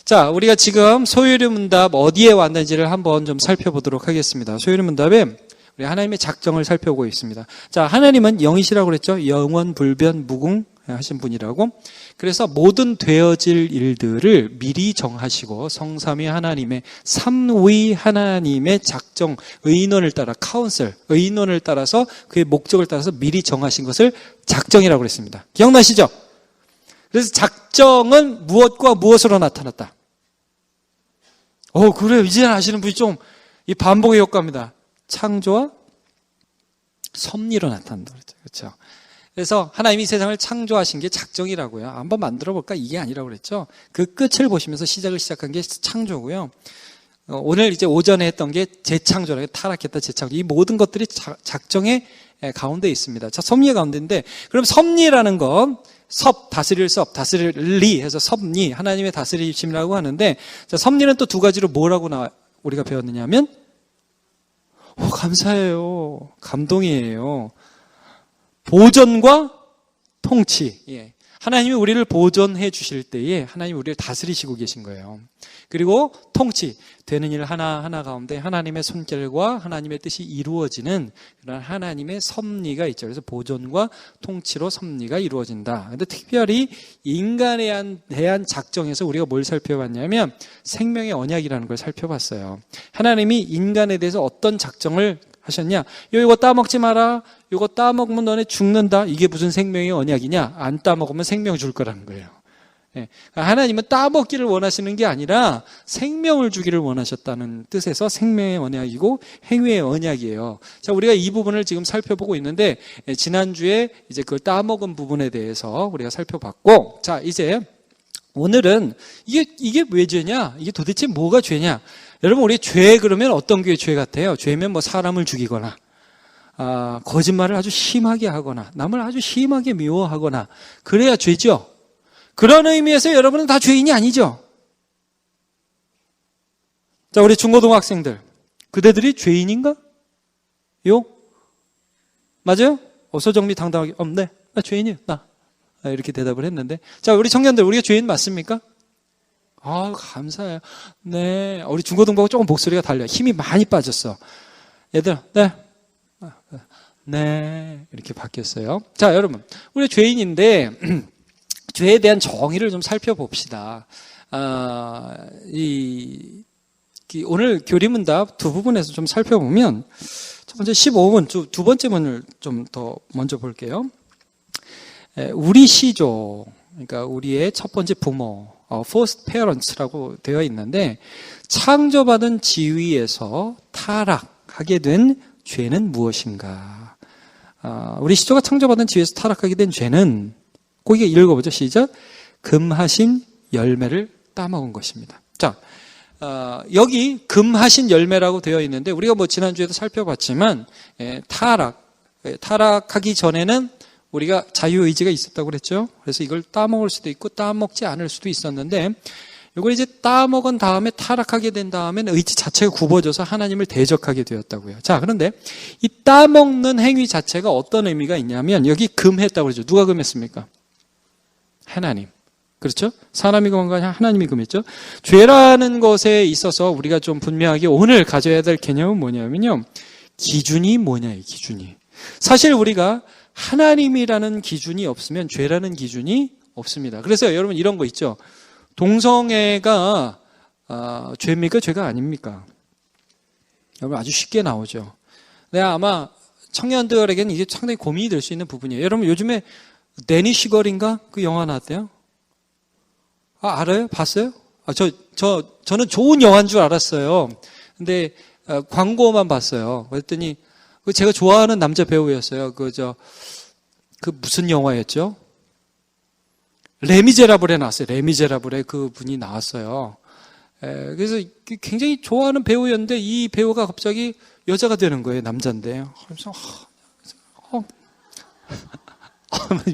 자, 우리가 지금 소유리 문답 어디에 왔는지를 한번 좀 살펴보도록 하겠습니다. 소유리 문답에 우리 하나님의 작정을 살펴보고 있습니다. 자, 하나님은 영이시라고 그랬죠. 영원, 불변, 무궁 하신 분이라고. 그래서 모든 되어질 일들을 미리 정하시고 성삼위 하나님의 삼위 하나님의 작정, 의논을 따라 카운슬, 의논을 따라서 그의 목적을 따라서 미리 정하신 것을 작정이라고 그랬습니다. 기억나시죠? 그래서 작정은 무엇과 무엇으로 나타났다. 그래요. 이제 아시는 분이 좀 이 반복의 효과입니다. 창조와 섭리로 나타난다 그랬죠. 그렇죠? 그래서 하나님이 세상을 창조하신 게 작정이라고요. 한번 만들어 볼까? 이게 아니라고 그랬죠. 그 끝을 보시면서 시작을 시작한 게 창조고요. 오늘 이제 오전에 했던 게 재창조라고, 타락했다 재창조. 이 모든 것들이 작정의 가운데 있습니다. 자, 섭리의 가운데인데, 그럼 섭리라는 건 다스릴 섭, 다스릴 리 해서 섭리, 하나님의 다스리심이라고 하는데, 자, 섭리는 또 두 가지로 뭐라고 우리가 배웠느냐 하면, 감사해요. 감동이에요. 보존과 통치. 예. 하나님이 우리를 보존해 주실 때에 하나님이 우리를 다스리시고 계신 거예요. 그리고 통치, 되는 일 하나하나 가운데 하나님의 손길과 하나님의 뜻이 이루어지는 그런 하나님의 섭리가 있죠. 그래서 보존과 통치로 섭리가 이루어진다. 그런데 특별히 인간에 대한 작정에서 우리가 뭘 살펴봤냐면 생명의 언약이라는 걸 살펴봤어요. 하나님이 인간에 대해서 어떤 작정을 하셨냐? 이거 따먹지 마라. 이거 따먹으면 너네 죽는다. 이게 무슨 생명의 언약이냐? 안 따먹으면 생명 줄 거라는 거예요. 하나님은 따먹기를 원하시는 게 아니라 생명을 주기를 원하셨다는 뜻에서 생명의 언약이고 행위의 언약이에요. 자, 우리가 이 부분을 지금 살펴보고 있는데 지난주에 이제 그걸 따먹은 부분에 대해서 우리가 살펴봤고, 자, 이제 오늘은 이게 왜 죄냐? 이게 도대체 뭐가 죄냐? 여러분, 우리 죄 그러면 어떤 게 죄 같아요? 죄면 뭐 사람을 죽이거나, 거짓말을 아주 심하게 하거나, 남을 아주 심하게 미워하거나, 그래야 죄죠? 그런 의미에서 여러분은 다 죄인이 아니죠? 자, 우리 중고등학생들, 그대들이 죄인인가? 맞아요? 어서 정리당당하게, 네, 나 죄인이에요, 나. 이렇게 대답을 했는데. 자, 우리 청년들, 우리가 죄인 맞습니까? 감사해요. 네. 우리 중고등부하고 조금 목소리가 달라요. 힘이 많이 빠졌어. 얘들아, 네. 이렇게 바뀌었어요. 자, 여러분. 우리 죄인인데, 죄에 대한 정의를 좀 살펴봅시다. 오늘 교리문답 두 부분에서 좀 살펴보면, 첫 번째 15문, 두 번째 문을 좀 더 먼저 볼게요. 우리 시조, 그러니까 우리의 첫 번째 부모, first parents라고 되어 있는데, 창조받은 지위에서 타락하게 된 죄는 무엇인가? 우리 시조가 창조받은 지위에서 타락하게 된 죄는, 거기 읽어보죠. 시작. 금하신 열매를 따먹은 것입니다. 자, 여기 금하신 열매라고 되어 있는데, 우리가 뭐 지난주에도 살펴봤지만, 타락하기 전에는 우리가 자유의지가 있었다고 그랬죠. 그래서 이걸 따먹을 수도 있고 따먹지 않을 수도 있었는데, 이걸 이제 따먹은 다음에 타락하게 된 다음에는 의지 자체가 굽어져서 하나님을 대적하게 되었다고요. 자, 그런데 이 따먹는 행위 자체가 어떤 의미가 있냐면, 여기 금했다고 그러죠. 누가 금했습니까? 하나님. 그렇죠? 사람이 금한 거 아니라 하나님이 금했죠. 죄라는 것에 있어서 우리가 좀 분명하게 오늘 가져야 될 개념은 뭐냐면요, 기준이 뭐냐예요. 기준이. 사실 우리가 하나님이라는 기준이 없으면 죄라는 기준이 없습니다. 그래서 여러분 이런 거 있죠. 동성애가 죄입니까? 죄가 아닙니까? 여러분 아주 쉽게 나오죠. 근데 아마 청년들에게는 이게 상당히 고민이 될 수 있는 부분이에요. 여러분 요즘에 데니 시걸인가? 그 영화 나왔대요. 알아요? 봤어요? 저는 좋은 영화인 줄 알았어요. 근데 광고만 봤어요. 그랬더니 제가 좋아하는 남자 배우였어요. 그 무슨 영화였죠? 레미제라블에 나왔어요. 레미제라블에 그 분이 나왔어요. 그래서 굉장히 좋아하는 배우였는데 이 배우가 갑자기 여자가 되는 거예요. 남자인데. 그래서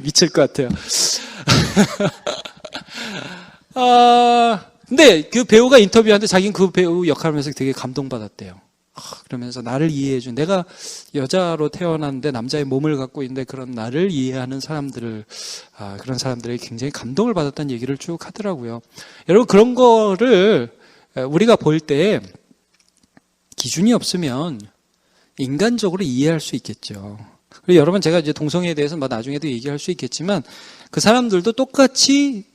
미칠 것 같아요. 근데 그 배우가 인터뷰하는데 자기는 그 배우 역할을 하면서 되게 감동받았대요. 그러면서 나를 이해해준, 내가 여자로 태어났는데 남자의 몸을 갖고 있는데 그런 나를 이해하는 사람들을, 그런 사람들에게 굉장히 감동을 받았다는 얘기를 쭉 하더라고요. 여러분, 그런 거를 우리가 볼 때 기준이 없으면 인간적으로 이해할 수 있겠죠. 그리고 여러분, 제가 이제 동성애에 대해서 나중에도 얘기할 수 있겠지만 그 사람들도 똑같이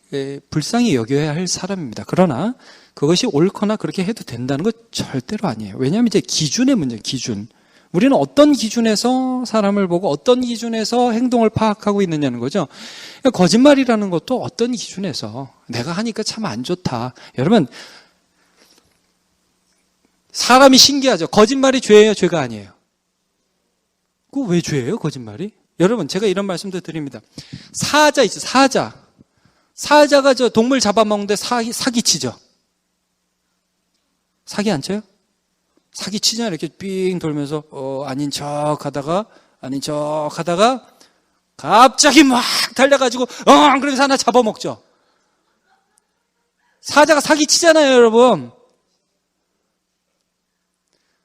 불쌍히 여겨야 할 사람입니다. 그러나 그것이 옳거나 그렇게 해도 된다는 건 절대로 아니에요. 왜냐하면 이제 기준의 문제예요. 기준. 우리는 어떤 기준에서 사람을 보고 어떤 기준에서 행동을 파악하고 있느냐는 거죠. 거짓말이라는 것도 어떤 기준에서 내가 하니까 참 안 좋다. 여러분, 사람이 신기하죠. 거짓말이 죄예요, 죄가 아니에요? 그거 왜 죄예요, 거짓말이? 여러분, 제가 이런 말씀도 드립니다. 사자 있죠, 사자. 사자가 저 동물 잡아먹는데 사기치죠. 사기 안 쳐요? 사기 치잖아요. 이렇게 삥 돌면서 아닌 척 하다가 갑자기 막 달려가지고 그러면서 하나 잡아먹죠. 사자가 사기 치잖아요, 여러분.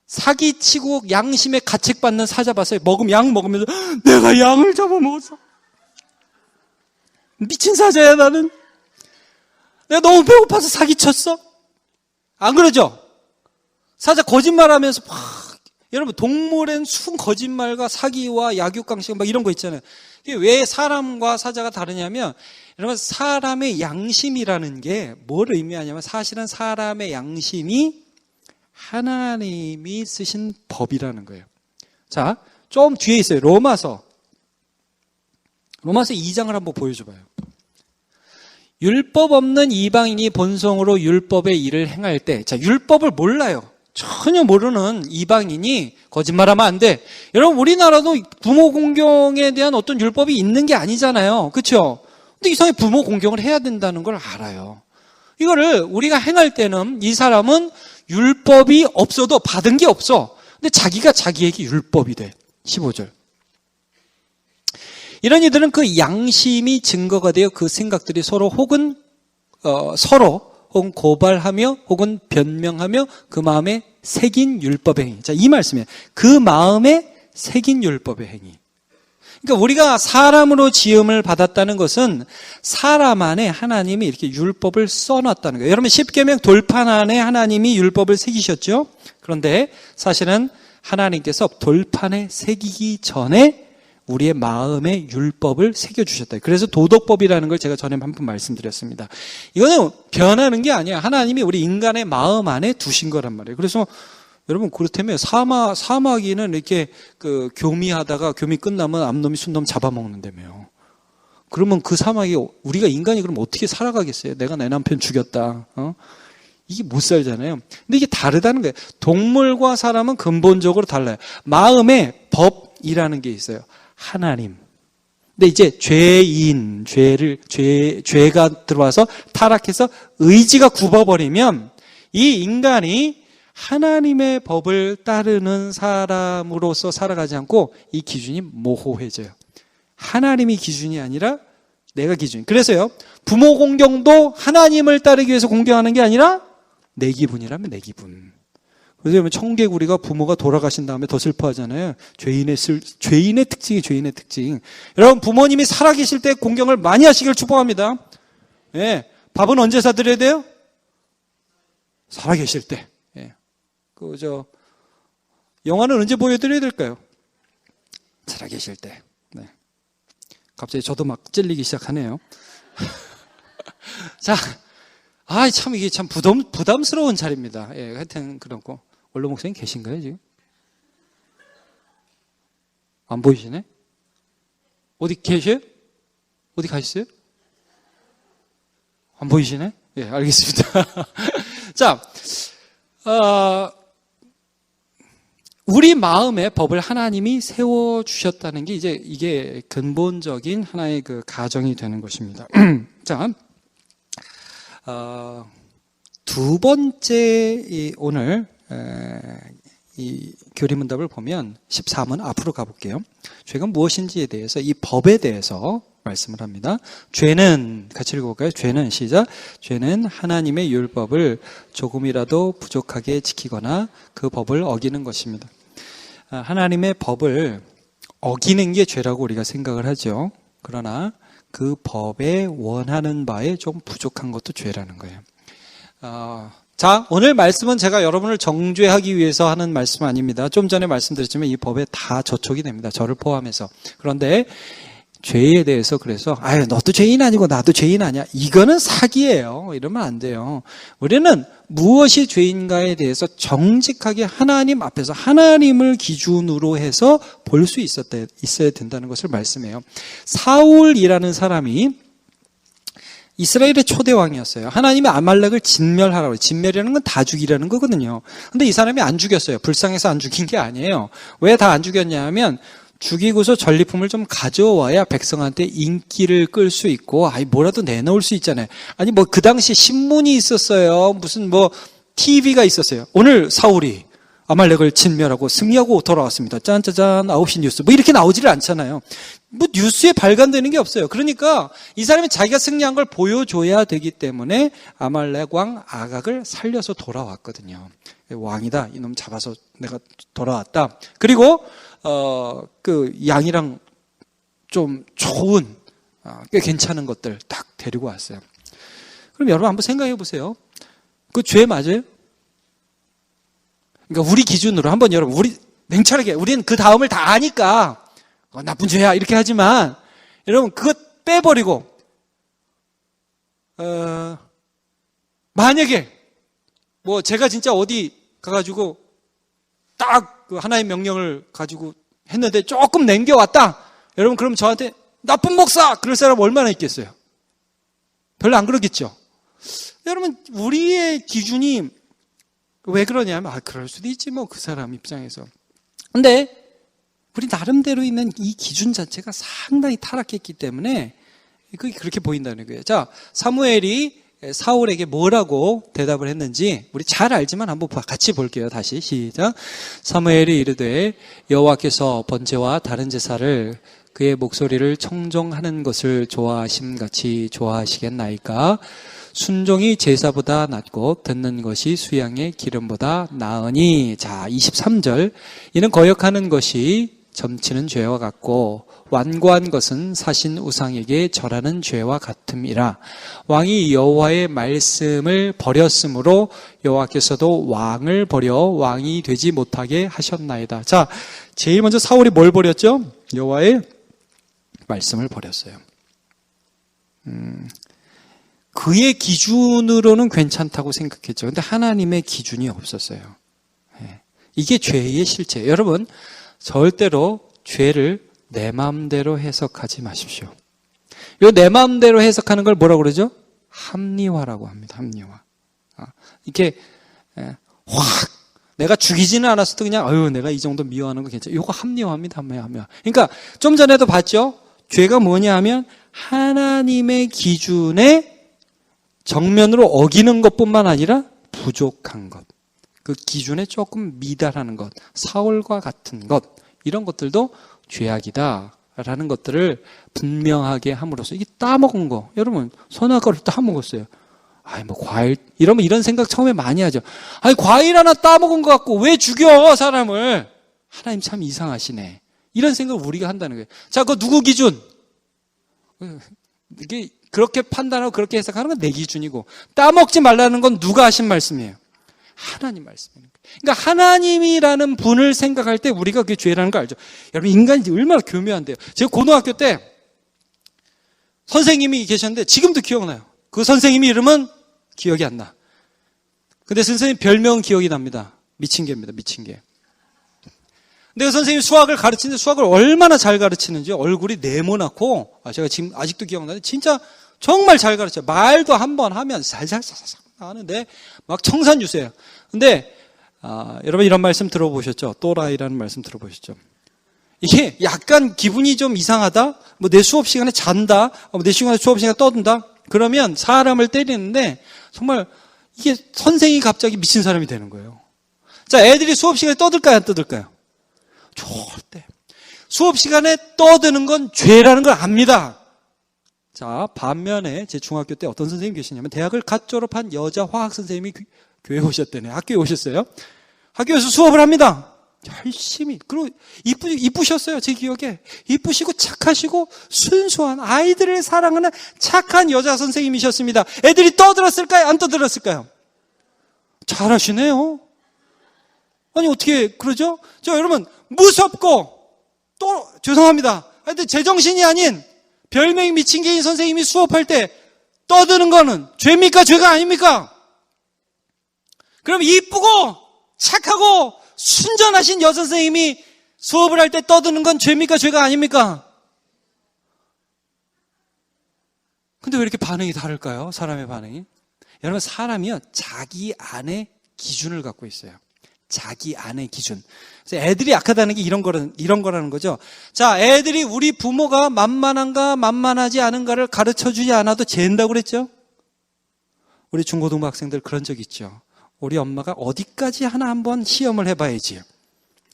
사기치고 양심에 가책받는 사자 봤어요? 양 먹으면서 내가 양을 잡아먹었어. 미친 사자야 나는. 내가 너무 배고파서 사기쳤어. 안 그러죠? 사자 거짓말하면서 여러분, 동물엔 순 거짓말과 사기와 약육강식 막 이런 거 있잖아요. 왜 사람과 사자가 다르냐면, 여러분, 사람의 양심이라는 게 뭘 의미하냐면, 사실은 사람의 양심이 하나님이 쓰신 법이라는 거예요. 자, 좀 뒤에 있어요. 로마서 2장을 한번 보여줘봐요. 율법 없는 이방인이 본성으로 율법의 일을 행할 때, 자, 율법을 몰라요. 전혀 모르는 이방인이 거짓말하면 안 돼. 여러분, 우리나라도 부모 공경에 대한 어떤 율법이 있는 게 아니잖아요. 그렇죠? 근데 이상하게 부모 공경을 해야 된다는 걸 알아요. 이거를 우리가 행할 때는 이 사람은 율법이 없어도 받은 게 없어. 근데 자기가 자기에게 율법이 돼. 15절. 이런 이들은 그 양심이 증거가 되어 그 생각들이 서로 혹은 고발하며 혹은 변명하며 그 마음에 새긴 율법의 행위. 자, 이 말씀이에요. 그 마음에 새긴 율법의 행위. 그러니까 우리가 사람으로 지음을 받았다는 것은 사람 안에 하나님이 이렇게 율법을 써놨다는 거예요. 여러분, 십계명 돌판 안에 하나님이 율법을 새기셨죠? 그런데 사실은 하나님께서 돌판에 새기기 전에 우리의 마음에 율법을 새겨주셨다. 그래서 도덕법이라는 걸 제가 전에 한 번 말씀드렸습니다. 이거는 변하는 게 아니야. 하나님이 우리 인간의 마음 안에 두신 거란 말이에요. 그래서 여러분, 그렇다면 사마귀는 이렇게 교미하다가 교미 끝나면 암놈이 순놈 잡아먹는다며요. 그러면 그 사마귀, 우리가 인간이 그럼 어떻게 살아가겠어요? 내가 내 남편 죽였다. 이게 못 살잖아요. 근데 이게 다르다는 거예요. 동물과 사람은 근본적으로 달라요. 마음에 법이라는 게 있어요. 하나님. 근데 이제 죄가 들어와서 타락해서 의지가 굽어버리면 이 인간이 하나님의 법을 따르는 사람으로서 살아가지 않고 이 기준이 모호해져요. 하나님이 기준이 아니라 내가 기준. 그래서요, 부모 공경도 하나님을 따르기 위해서 공경하는 게 아니라 내 기분이라면 내 기분. 그래서 청개구리가 부모가 돌아가신 다음에 더 슬퍼하잖아요. 죄인의 특징이 죄인의 특징. 여러분, 부모님이 살아계실 때 공경을 많이 하시길 축복합니다. 예, 밥은 언제 사드려야 돼요? 살아계실 때. 예. 영화는 언제 보여드려야 될까요? 살아계실 때. 네. 갑자기 저도 막 찔리기 시작하네요. 자, 참 이게 참 부담스러운 자리입니다. 예, 하여튼 그런 거. 원로 목사님 계신가요, 지금? 안 보이시네? 어디 계셔요? 어디 가셨어요? 안 보이시네? 예, 알겠습니다. 자, 우리 마음의 법을 하나님이 세워주셨다는 게 이게 근본적인 하나의 그 가정이 되는 것입니다. 자, 두 번째 오늘 이 교리문답을 보면 14문 앞으로 가볼게요. 죄가 무엇인지에 대해서 이 법에 대해서 말씀을 합니다. 죄는, 같이 읽어볼까요? 죄는, 시작. 죄는 하나님의 율법을 조금이라도 부족하게 지키거나 그 법을 어기는 것입니다. 하나님의 법을 어기는 게 죄라고 우리가 생각을 하죠. 그러나 그 법에 원하는 바에 좀 부족한 것도 죄라는 거예요. 자, 오늘 말씀은 제가 여러분을 정죄하기 위해서 하는 말씀 아닙니다. 좀 전에 말씀드렸지만 이 법에 다 저촉이 됩니다. 저를 포함해서. 그런데 죄에 대해서 그래서 너도 죄인 아니고 나도 죄인 아니야. 이거는 사기예요. 이러면 안 돼요. 우리는 무엇이 죄인가에 대해서 정직하게 하나님 앞에서 하나님을 기준으로 해서 볼 수 있어야 된다는 것을 말씀해요. 사울이라는 사람이 이스라엘의 초대 왕이었어요. 하나님이 아말렉을 진멸하라고. 진멸이라는 건 다 죽이라는 거거든요. 근데 이 사람이 안 죽였어요. 불쌍해서 안 죽인 게 아니에요. 왜 다 안 죽였냐 하면 죽이고서 전리품을 좀 가져와야 백성한테 인기를 끌 수 있고 뭐라도 내놓을 수 있잖아요. 아니 그 당시 신문이 있었어요. 무슨 TV가 있었어요. 오늘 사울이 아말렉을 진멸하고 승리하고 돌아왔습니다. 짠짜잔 9시 뉴스 이렇게 나오지를 않잖아요. 뉴스에 발간되는 게 없어요. 그러니까 이 사람이 자기가 승리한 걸 보여줘야 되기 때문에 아말렉 왕 아각을 살려서 돌아왔거든요. 왕이다. 이놈 잡아서 내가 돌아왔다. 그리고 그 양이랑 좀 좋은 꽤 괜찮은 것들 딱 데리고 왔어요. 그럼 여러분 한번 생각해 보세요. 그 죄 맞아요? 그러니까 우리 기준으로 한번 여러분 우리 냉철하게 우리는 그 다음을 다 아니까 나쁜 죄야 이렇게 하지만 여러분 그것 빼버리고 만약에 제가 진짜 어디 가가지고 딱 그 하나의 명령을 가지고 했는데 조금 남겨왔다. 여러분 그럼 저한테 나쁜 목사 그럴 사람 얼마나 있겠어요? 별로 안 그러겠죠. 여러분 우리의 기준이 왜 그러냐면 그럴 수도 있지 그 사람 입장에서. 근데 우리 나름대로 있는 이 기준 자체가 상당히 타락했기 때문에 그게 그렇게 보인다는 거예요. 자, 사무엘이 사울에게 뭐라고 대답을 했는지 우리 잘 알지만 한번 같이 볼게요. 다시 시작. 사무엘이 이르되 여호와께서 번제와 다른 제사를 그의 목소리를 청종하는 것을 좋아하심같이 좋아하시겠나이까? 순종이 제사보다 낫고 듣는 것이 수양의 기름보다 나으니. 자, 23절. 이는 거역하는 것이 점치는 죄와 같고 완고한 것은 사신 우상에게 절하는 죄와 같음이라. 왕이 여호와의 말씀을 버렸으므로 여호와께서도 왕을 버려 왕이 되지 못하게 하셨나이다. 자, 제일 먼저 사울이 뭘 버렸죠? 여호와의 말씀을 버렸어요. 그의 기준으로는 괜찮다고 생각했죠. 근데 하나님의 기준이 없었어요. 이게 죄의 실체예요. 여러분 절대로 죄를 내 마음대로 해석하지 마십시오. 요 내 마음대로 해석하는 걸 뭐라고 그러죠? 합리화라고 합니다. 합리화. 이렇게 확 내가 죽이지는 않았어도 그냥 내가 이 정도 미워하는 거 괜찮아. 요거 합리화입니다. 합리화. 그러니까 좀 전에도 봤죠? 죄가 뭐냐 하면 하나님의 기준에 정면으로 어기는 것뿐만 아니라 부족한 것. 그 기준에 조금 미달하는 것. 사울과 같은 것. 이런 것들도 죄악이다라는 것들을 분명하게 함으로써 이게 따먹은 거. 여러분 선악과를 따먹었어요. 과일 이러면 이런 생각 처음에 많이 하죠. 과일 하나 따먹은 것 같고 왜 죽여 사람을. 하나님 참 이상하시네. 이런 생각을 우리가 한다는 거예요. 자, 그거 누구 기준? 이게 그렇게 판단하고 그렇게 해석하는 건 내 기준이고 따먹지 말라는 건 누가 하신 말씀이에요? 하나님 말씀이에요. 그러니까 하나님이라는 분을 생각할 때 우리가 그게 죄라는 거 알죠? 여러분 인간이 얼마나 교묘한데요. 제가 고등학교 때 선생님이 계셨는데 지금도 기억나요. 그 선생님이 이름은 기억이 안 나. 근데 선생님 별명은 기억이 납니다. 미친 개입니다. 미친 개. 근데 그 선생님이 수학을 가르치는데 수학을 얼마나 잘 가르치는지 얼굴이 네모나고 제가 지금 아직도 기억나는데 진짜 정말 잘 가르쳐요. 말도 한번 하면 살살살살 나오는데 막 청산유수예요. 근데 여러분 이런 말씀 들어보셨죠? 또라이라는 말씀 들어보셨죠? 이게 약간 기분이 좀 이상하다? 내 수업 시간에 잔다? 내 수업 시간에 떠든다? 그러면 사람을 때리는데 정말 이게 선생이 갑자기 미친 사람이 되는 거예요. 자, 애들이 수업 시간에 떠들까요? 안 떠들까요? 절대. 수업 시간에 떠드는 건 죄라는 걸 압니다. 자, 반면에 제 중학교 때 어떤 선생님이 계시냐면 대학을 갓 졸업한 여자 화학 선생님이 교회에 오셨대요. 학교에 오셨어요. 학교에서 수업을 합니다. 열심히. 그리고 이쁘셨어요. 제 기억에. 이쁘시고 착하시고 순수한 아이들을 사랑하는 착한 여자 선생님이셨습니다. 애들이 떠들었을까요? 안 떠들었을까요? 잘하시네요. 아니 어떻게 그러죠? 여러분 무섭고 또 죄송합니다. 하여튼 제정신이 아닌 별명이 미친 개인 선생님이 수업할 때 떠드는 거는 죄입니까? 죄가 아닙니까? 그럼 이쁘고 착하고 순전하신 여선생님이 수업을 할 때 떠드는 건 죄입니까? 죄가 아닙니까? 근데 왜 이렇게 반응이 다를까요? 사람의 반응이. 여러분 사람이요 자기 안에 기준을 갖고 있어요. 자기 안의 기준. 그래서 애들이 약하다는 게 이런 거라는 거죠. 자, 애들이 우리 부모가 만만한가 만만하지 않은가를 가르쳐주지 않아도 잰다고 그랬죠? 우리 중고등부 학생들 그런 적 있죠. 우리 엄마가 어디까지 하나 한번 시험을 해봐야지.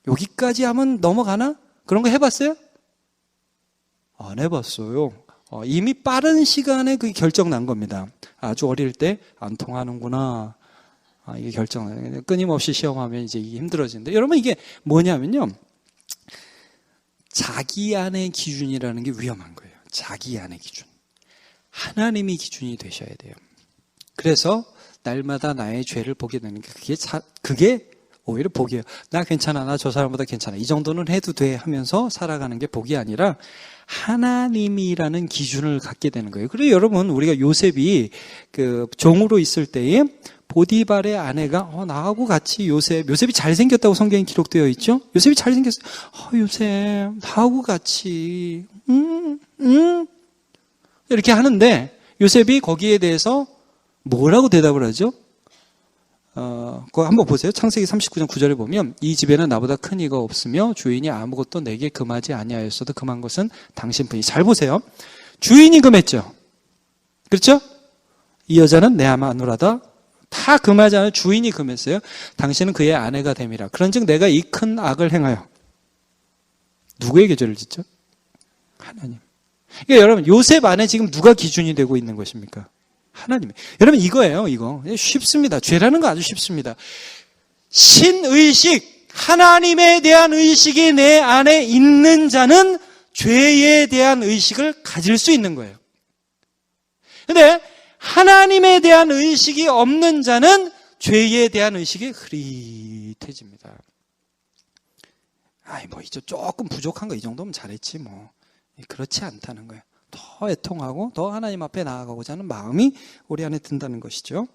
여기까지 하면 넘어가나? 그런 거 해봤어요? 안 해봤어요. 이미 빠른 시간에 그게 결정 난 겁니다. 아주 어릴 때 안 통하는구나. 이게 결정. 끊임없이 시험하면 이제 이게 힘들어지는데 여러분 이게 뭐냐면요. 자기 안의 기준이라는 게 위험한 거예요. 자기 안의 기준. 하나님이 기준이 되셔야 돼요. 그래서 날마다 나의 죄를 보게 되는 게 그게 오히려 복이에요. 나 괜찮아. 나 저 사람보다 괜찮아. 이 정도는 해도 돼 하면서 살아가는 게 복이 아니라 하나님이라는 기준을 갖게 되는 거예요. 그리고 여러분 우리가 요셉이 그 종으로 있을 때에 보디발의 아내가 나하고 같이 요셉이 잘생겼다고 성경에 기록되어 있죠. 요셉이 잘생겼어요. 요셉 나하고 같이 이렇게 하는데 요셉이 거기에 대해서 뭐라고 대답을 하죠? 그거 한번 보세요. 창세기 39장 9절에 보면 이 집에는 나보다 큰 이가 없으며 주인이 아무것도 내게 금하지 아니하였어도 금한 것은 당신뿐이. 잘 보세요. 주인이 금했죠. 그렇죠? 이 여자는 내 마누라다. 다 금하지 않아요. 주인이 금했어요. 당신은 그의 아내가 됨이라. 그런즉 내가 이 큰 악을 행하여. 누구에게 죄를 짓죠? 하나님. 그러니까 여러분 요셉 안에 지금 누가 기준이 되고 있는 것입니까? 하나님. 여러분 이거예요. 이거 쉽습니다. 죄라는 거 아주 쉽습니다. 신의식, 하나님에 대한 의식이 내 안에 있는 자는 죄에 대한 의식을 가질 수 있는 거예요. 근데 하나님에 대한 의식이 없는 자는 죄에 대한 의식이 흐릿해집니다. 이제 조금 부족한 거 이 정도면 잘했지 뭐. 그렇지 않다는 거예요. 더 애통하고 더 하나님 앞에 나아가고자 하는 마음이 우리 안에 든다는 것이죠.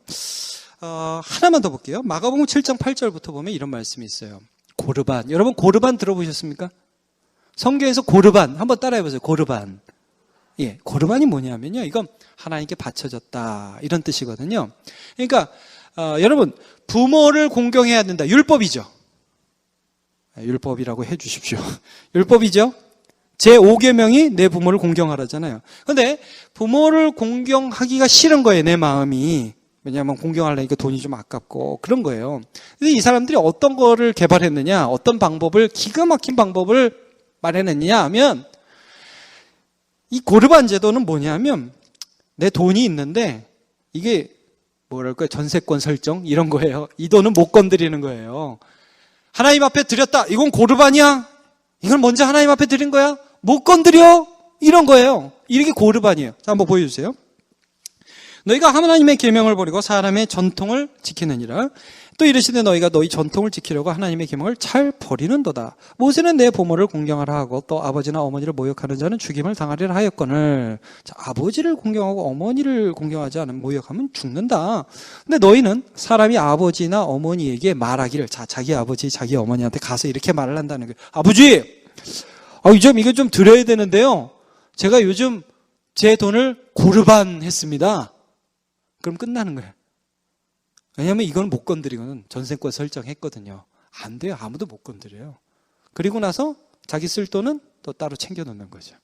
하나만 더 볼게요. 마가복음 7장 8절부터 보면 이런 말씀이 있어요. 고르반. 여러분 고르반 들어보셨습니까? 성경에서 고르반 한번 따라해보세요. 고르반. 고르반이 뭐냐면요. 이건 하나님께 바쳐졌다 이런 뜻이거든요. 그러니까 여러분 부모를 공경해야 된다. 율법이죠. 율법이라고 해 주십시오. 율법이죠. 제5계명이 내 부모를 공경하라잖아요. 그런데 부모를 공경하기가 싫은 거예요. 내 마음이. 왜냐하면 공경하려니까 돈이 좀 아깝고 그런 거예요. 근데 이 사람들이 어떤 거를 개발했느냐, 어떤 방법을, 기가 막힌 방법을 마련했느냐 하면 이 고르반 제도는 뭐냐면 내 돈이 있는데 이게 뭐랄까요, 전세권 설정 이런 거예요. 이 돈은 못 건드리는 거예요. 하나님 앞에 드렸다. 이건 고르반이야. 이걸 먼저 하나님 앞에 드린 거야. 못 건드려. 이런 거예요. 이게 고르반이에요. 자, 한번 보여주세요. 너희가 하나님의 계명을 버리고 사람의 전통을 지키느니라. 또 이르시되 너희가 너희 전통을 지키려고 하나님의 계명을 잘 버리는도다. 모세는 내 부모를 공경하라 하고 또 아버지나 어머니를 모욕하는 자는 죽임을 당하리라 하였거늘. 자, 아버지를 공경하고 어머니를 공경하지 않으면 모욕하면 죽는다. 근데 너희는 사람이 아버지나 어머니에게 말하기를, 자기 아버지 자기 어머니한테 가서 이렇게 말을 한다는 거예요. 아버지, 요즘 이거 좀 드려야 되는데요. 제가 요즘 제 돈을 고르반 했습니다. 그럼 끝나는 거예요. 왜냐하면 이건 못 건드리고는 전세권 설정했거든요. 안 돼요. 아무도 못 건드려요. 그리고 나서 자기 쓸 돈은 또 따로 챙겨놓는 거죠.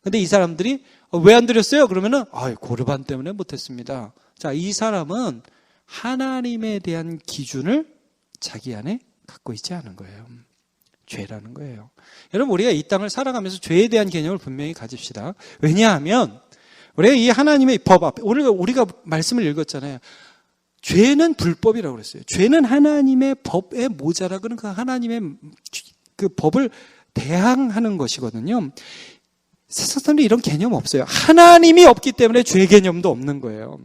근데 이 사람들이 왜 안 드렸어요? 그러면은 고르반 때문에 못했습니다. 자, 이 사람은 하나님에 대한 기준을 자기 안에 갖고 있지 않은 거예요. 죄라는 거예요. 여러분 우리가 이 땅을 살아가면서 죄에 대한 개념을 분명히 가집시다. 왜냐하면 우리가 이 하나님의 법 앞에, 오늘 우리가 말씀을 읽었잖아요. 죄는 불법이라고 그랬어요. 죄는 하나님의 법에 모자라고는 그 하나님의 그 법을 대항하는 것이거든요. 세상 사람들이 이런 개념 없어요. 하나님이 없기 때문에 죄 개념도 없는 거예요.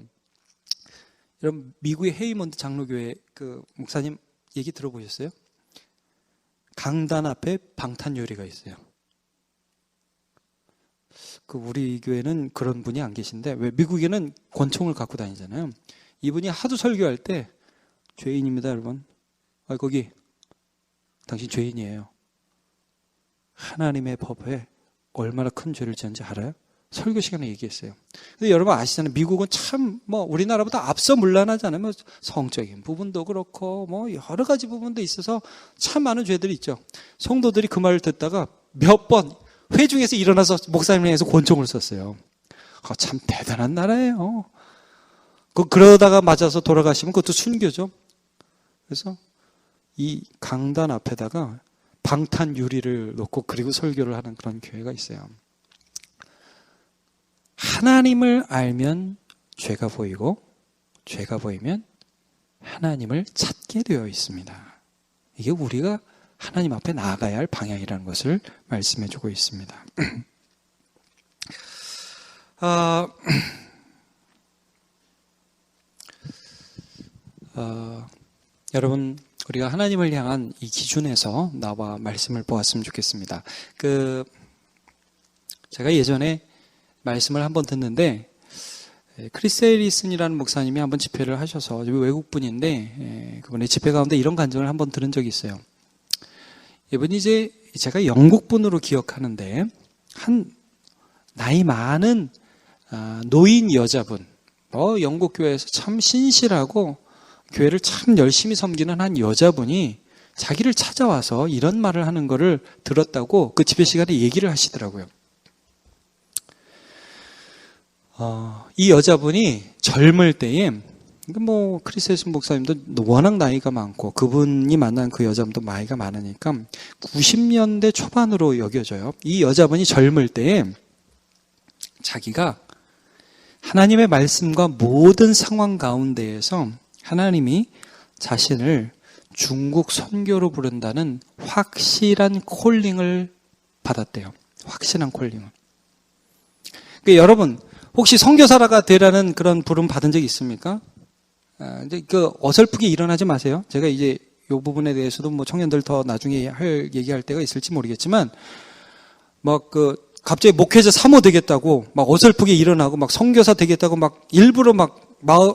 여러분, 미국의 헤이먼드 장로교회 그 목사님 얘기 들어보셨어요? 강단 앞에 방탄 요리가 있어요. 그 우리 교회는 그런 분이 안 계신데, 왜 미국에는 권총을 갖고 다니잖아요. 이분이 하도 설교할 때 죄인입니다, 여러분. 거기 당신 죄인이에요. 하나님의 법에 얼마나 큰 죄를 지었는지 알아요? 설교 시간에 얘기했어요. 근데 여러분 아시잖아요. 미국은 참 우리나라보다 앞서 문란하잖아요. 성적인 부분도 그렇고 여러 가지 부분도 있어서 참 많은 죄들이 있죠. 성도들이 그 말을 듣다가 몇 번 회중에서 일어나서 목사님을 향해서 권총을 썼어요. 참 대단한 나라예요. 그러다가 맞아서 돌아가시면 그것도 순교죠. 그래서 이 강단 앞에다가 방탄 유리를 놓고 그리고 설교를 하는 그런 교회가 있어요. 하나님을 알면 죄가 보이고, 죄가 보이면 하나님을 찾게 되어 있습니다. 이게 우리가 하나님 앞에 나아가야 할 방향이라는 것을 말씀해주고 있습니다. 여러분, 우리가 하나님을 향한 이 기준에서 나와 말씀을 보았으면 좋겠습니다. 제가 예전에 말씀을 한번 듣는데, 크리스 에리슨이라는 목사님이 한번 집회를 하셔서, 외국분인데, 그분의 집회 가운데 이런 간증을 한번 들은 적이 있어요. 이분이 제가 영국분으로 기억하는데, 한 나이 많은 노인 여자분, 영국 교회에서 참 신실하고 교회를 참 열심히 섬기는 한 여자분이 자기를 찾아와서 이런 말을 하는 거를 들었다고 그 집회 시간에 얘기를 하시더라고요. 이 여자분이 젊을 때에, 크리스 에리슨 목사님도 워낙 나이가 많고 그분이 만난 그 여자분도 나이가 많으니까 90년대 초반으로 여겨져요. 이 여자분이 젊을 때에 자기가 하나님의 말씀과 모든 상황 가운데에서 하나님이 자신을 중국 선교로 부른다는 확실한 콜링을 받았대요. 확실한 콜링을. 그러니까 여러분, 혹시 선교사가 되라는 그런 부름 받은 적 있습니까? 이제 어설프게 일어나지 마세요. 제가 이제 이 부분에 대해서도 청년들 더 나중에 얘기할 때가 있을지 모르겠지만, 갑자기 목회자 사모 되겠다고 어설프게 일어나고 선교사 되겠다고 일부러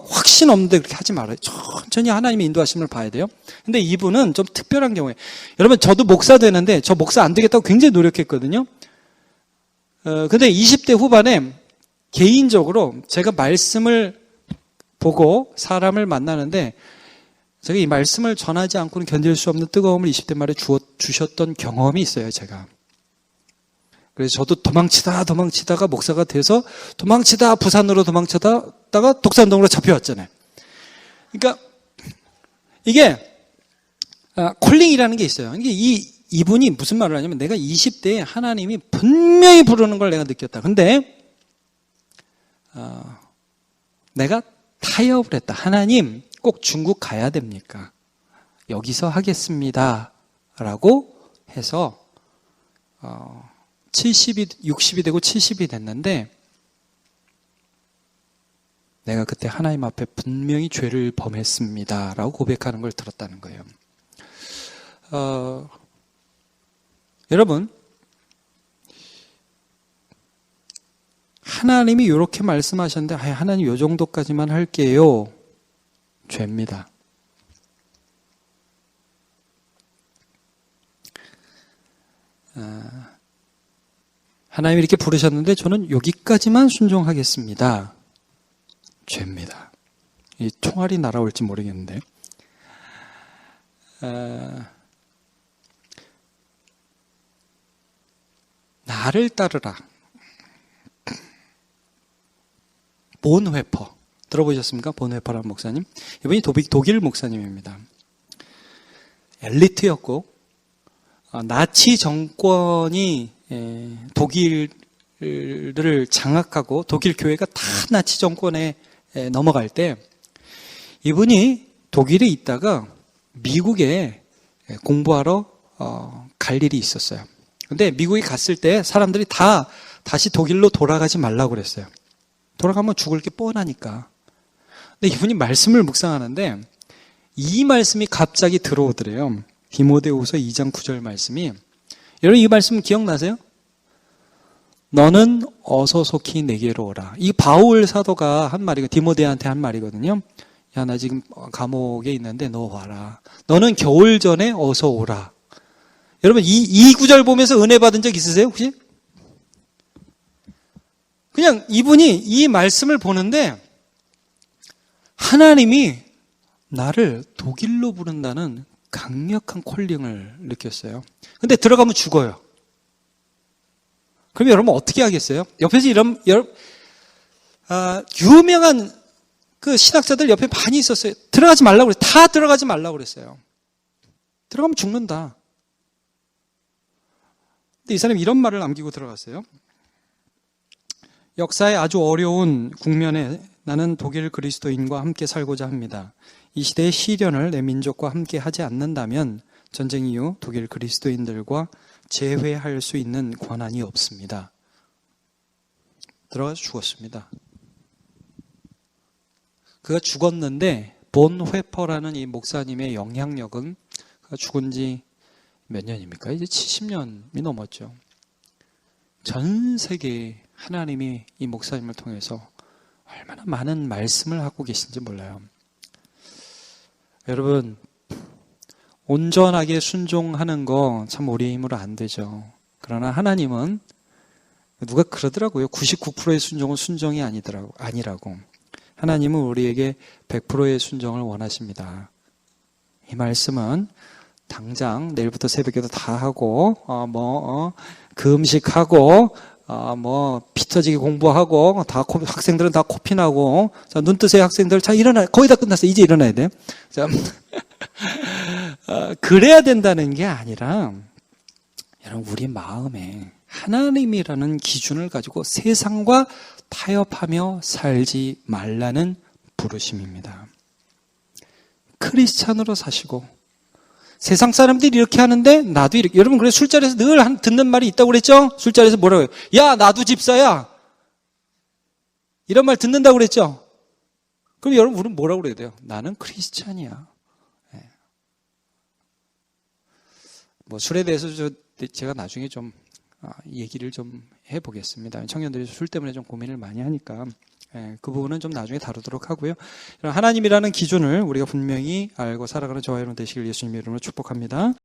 확신 없는데 그렇게 하지 말아요. 천천히 하나님의 인도하심을 봐야 돼요. 근데 이분은 좀 특별한 경우에, 여러분 저도 목사 되는데 저 목사 안 되겠다고 굉장히 노력했거든요. 근데 20대 후반에 개인적으로 제가 말씀을 보고 사람을 만나는데 제가 이 말씀을 전하지 않고는 견딜 수 없는 뜨거움을 20대 말에 주셨던 경험이 있어요, 제가. 그래서 저도 도망치다가 목사가 돼서 부산으로 도망치다가 독산동으로 잡혀왔잖아요. 그러니까 이게 콜링이라는 게 있어요. 이분이 무슨 말을 하냐면, 내가 20대에 하나님이 분명히 부르는 걸 내가 느꼈다. 근데 내가 타협을 했다. 하나님, 꼭 중국 가야 됩니까? 여기서 하겠습니다. 라고 해서 60이 되고 70이 됐는데, 내가 그때 하나님 앞에 분명히 죄를 범했습니다. 라고 고백하는 걸 들었다는 거예요. 여러분, 하나님이 이렇게 말씀하셨는데, 하나님 이 정도까지만 할게요. 죄입니다. 하나님이 이렇게 부르셨는데 저는 여기까지만 순종하겠습니다. 죄입니다. 이 총알이 날아올지 모르겠는데. 나를 따르라. 본회퍼. 들어보셨습니까? 본회퍼라는 목사님. 이분이 독일 목사님입니다. 엘리트였고, 나치 정권이 독일을 독일을 장악하고 독일 교회가 다 나치 정권에 넘어갈 때 이분이 독일에 있다가 미국에 공부하러 갈 일이 있었어요. 근데 미국에 갔을 때 사람들이 다 다시 독일로 돌아가지 말라고 그랬어요. 돌아가면 죽을 게 뻔하니까. 근데 이분이 말씀을 묵상하는데 이 말씀이 갑자기 들어오더래요. 디모데후서 2장 9절 말씀이. 여러분 이 말씀 기억나세요? 너는 어서 속히 내게로 오라. 이 바울 사도가 한 말이고 디모데한테 한 말이거든요. 야, 나 지금 감옥에 있는데 너 와라. 너는 겨울 전에 어서 오라. 여러분 이 구절 보면서 은혜 받은 적 있으세요 혹시? 그냥 이분이 이 말씀을 보는데 하나님이 나를 독일로 부른다는 강력한 콜링을 느꼈어요. 근데 들어가면 죽어요. 그럼 여러분 어떻게 하겠어요? 옆에서 유명한 그 신학자들 옆에 많이 있었어요. 들어가지 말라고 그랬어요. 다 들어가지 말라고 그랬어요. 들어가면 죽는다. 근데 이 사람이 이런 말을 남기고 들어갔어요. 역사의 아주 어려운 국면에 나는 독일 그리스도인과 함께 살고자 합니다. 이 시대의 시련을 내 민족과 함께 하지 않는다면 전쟁 이후 독일 그리스도인들과 재회할 수 있는 권한이 없습니다. 들어가서 죽었습니다. 그가 죽었는데 본 회퍼라는 이 목사님의 영향력은 그가 죽은 지 몇 년입니까? 이제 70년이 넘었죠. 전 세계에 하나님이 이 목사님을 통해서 얼마나 많은 말씀을 하고 계신지 몰라요. 여러분 온전하게 순종하는 거 참 우리의 힘으로 안 되죠. 그러나 하나님은 누가 그러더라고요. 99%의 순종은 순종이 아니라고. 하나님은 우리에게 100%의 순종을 원하십니다. 이 말씀은 당장 내일부터 새벽에도 다 하고 금식하고 피 터지게 공부하고 학생들은 다 코피나고 자, 눈 뜨세요 학생들. 자 일어나 거의 다 끝났어요. 이제 일어나야 돼요. 자, 그래야 된다는 게 아니라 여러분 우리 마음에 하나님이라는 기준을 가지고 세상과 타협하며 살지 말라는 부르심입니다. 크리스찬으로 사시고 세상 사람들이 이렇게 하는데 나도 이렇게. 여러분 그래서 술자리에서 늘 듣는 말이 있다고 그랬죠? 술자리에서 뭐라고 해요? 야 나도 집사야. 이런 말 듣는다고 그랬죠? 그럼 여러분 우리는 뭐라고 그래야 돼요? 나는 크리스찬이야. 네. 뭐 술에 대해서 제가 나중에 좀 얘기를 좀 해보겠습니다. 청년들이 술 때문에 좀 고민을 많이 하니까 그 부분은 좀 나중에 다루도록 하고요. 하나님이라는 기준을 우리가 분명히 알고 살아가는 저와 여러분 되시길 예수님의 이름으로 축복합니다.